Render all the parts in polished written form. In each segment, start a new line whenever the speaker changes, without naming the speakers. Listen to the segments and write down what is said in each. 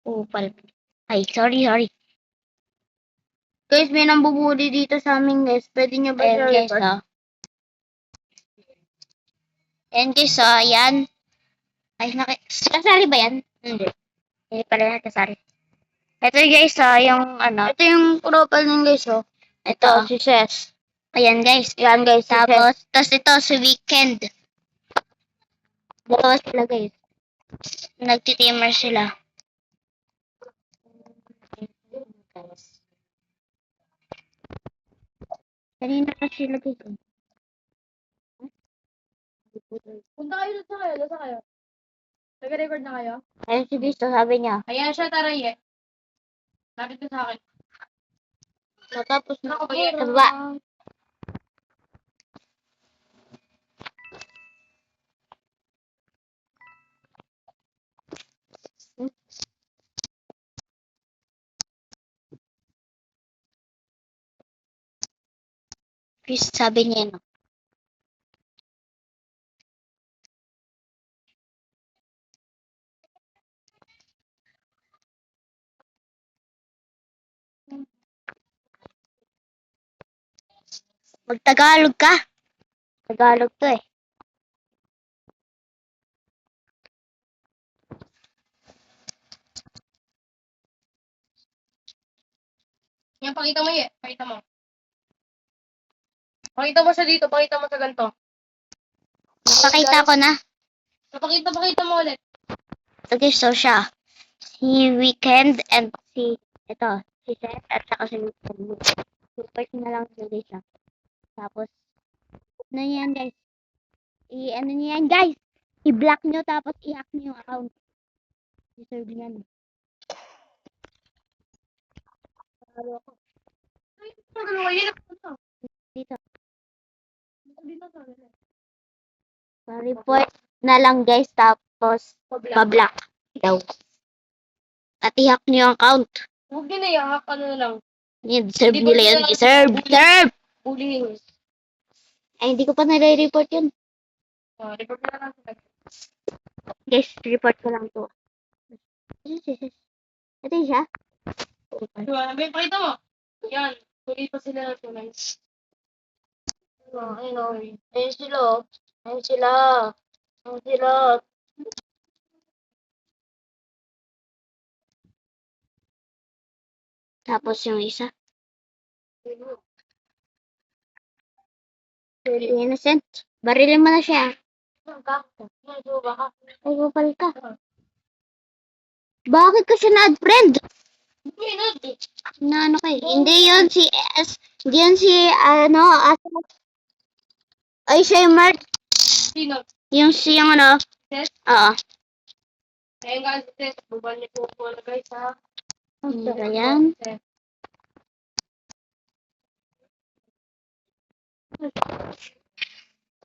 Upal. Ay, sorry. Guys, may nambubuli dito sa amin, guys. Pwede nyo ba siya
Ayan guys,
record?
oh. Ayan guys, oh. Ayan. Ay, kasari ba yan? Hindi. Hindi pala kasari. Ito guys, oh. Yung ano.
Ito yung profile ng guys, oh.
Ito.
Si Ses.
Ayan guys.
Yan, guys. Si
Tapos ito si Weekend.
Dalawa sila, guys.
Nagtitimer sila.
Kanina pa sila, guys.
Punta kayo, doon sa kayo. Nag-record na kayo?
Ayun si Visto, sabi niya.
Ayan siya, taray eh. Lapit ka sa akin.
Natapos na
Ako ba
yan?
yan?
Ba?
Chris, sabi niya, no? Magtagalog ka.
Tagalog to eh.
Yan, pakita mo eh. Pakita mo. Pakita mo siya dito. Pakita mo sa ganito.
Napakita ko na.
Pakita mo ulit.
So guys, so siya. Si Weekend and si Seth at saka si Weekend.
Support na lang sila, guys. Ah.
Tapos, ano yan guys? Ano niya yan guys? I-block nyo tapos i-hack nyo yung account. Deserve yan.
Dito.
Dito sa akin.
Pa-report na lang, guys. Tapos, pa-block daw.
At i-hack nyo yung account.
Huwag nyo na iyak. Ano na lang.
Yan, deserve
Hindi
nila
ba
yan.
nila-
Deserve!
Bullying.
Ay, hindi ko pa nare-report yun.
Report na lang sa
Guys, report ko lang to. Ito yun siya.
May pakita mo. Yan. Huli pa sila na tunay.
Ayun o. Ayun sila. Oh. Ayun sila. Ayun sila.
Tapos yung isa.
Very innocent. Barilin mo na siya. Ay, bupal ka. Bakit ka siya na-add friend?
Na ano kayo?
Hindi yun si S. Hindi yun si, ay, siya yung Mark.
Sino?
Yung ano?
Yes?
Oo.
Ayun guys, test. Bubal niyo po na guys ha.
Ayan.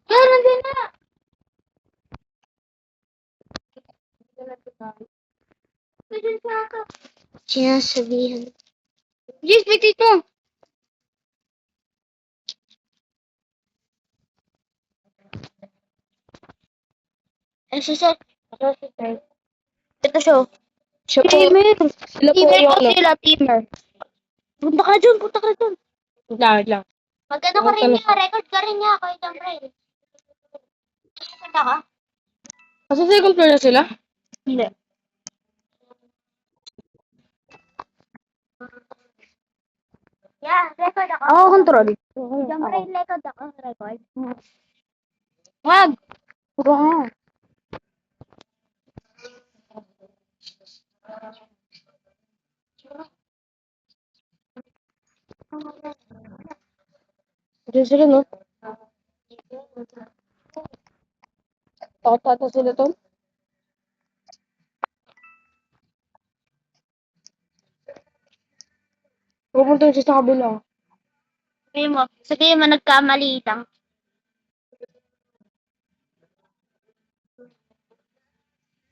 Yan, nandun na. Pwede sa ako.
Sinasabihan.
Yes, wait ito. Ay, siya. Ito siya.
Siya po.
Teamer.
Sila po
Teamer
yung
ko
ano.
sila, teamer. Punta ka dun, punta ka dun.
Wait lang.
Magkano ka rin niya, record ka rin niya, kahit ang friend. Punta ka?
Kasi second floor na sila?
Hindi. Yeah, record ako.
Ako control.
Siyempre, record ako. Record.
Wag!
Puro nga.
Diyan sila no? Takot sila to? Pupunta siya sa kabila.
Sabihin mo, nagkamali lang.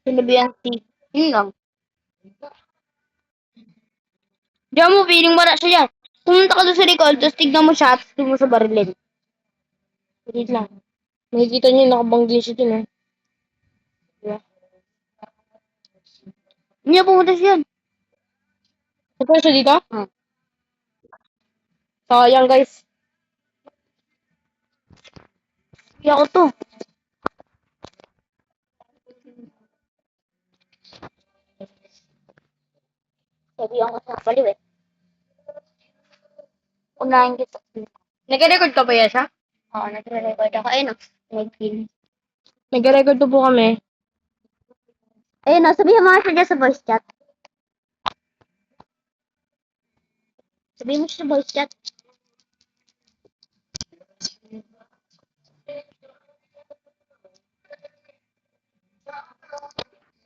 Sinabihan si. Yun lang. Diyan mo, feeling wala siya dyan. Pumunta ka doon sa record, tapos tignan mo siya, tapos tignan mo sa barilin.
Wait lang. Makikita niyo yung nakabanggin siya dun eh.
Hindi na pumunta siya yun.
Pwesto dito?
Hmm.
Sayang guys.
Hindi ako to. Sabihan ko sa baliw eh. Unahin kita.
Nag-record ka ba yan siya?
Oo, nagre-record ako. Ayun o. Nag-pin.
Nag-record na po kami.
Ayun o, sabihin mo nga siya dyan sa voice chat. Sabihin mo siya sa voice chat.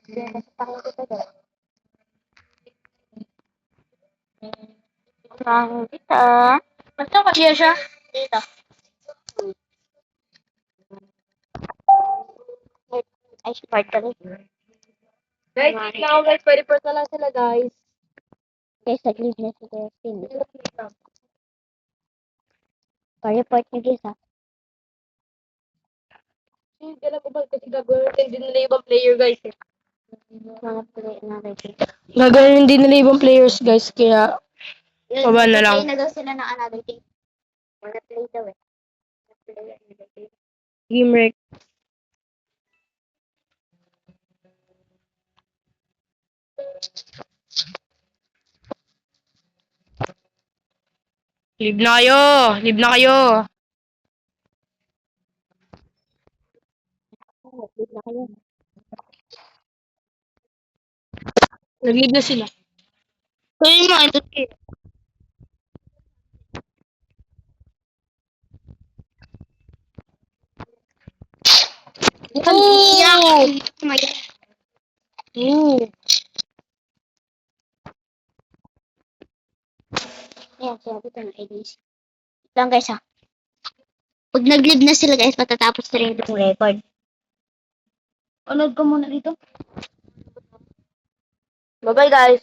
Sabihin mo sa pakita kita dyan. Unahin kita.
Basta kasi siya.
Dito. Ay, smart ka rin.
Guys, now guys, pwede po lang sila guys.
Guys, nag-leave na si Justin. Pa-report niyo guys ha.
Hindi alam ko ba kasi gagawin din nila ibang player guys.
Mga play na rin.
Gagawin din nila ibang players guys, kaya
Yun,
Baba na lang.
play na daw sila ng another game. Mga play daw eh. Play another game.
game wreck. Live na kayo! Live na kayo!
Nag-leave na kayo.
Nag-live na sila.
So yun mga ito kayo.
Oh!
Maya.
Ooh!
Ayan, sabi ko ng ADC. Lang guys ha. Pag nag-leave na sila guys, matatapos na rin itong record. Panood ko muna dito.
Bye-bye guys!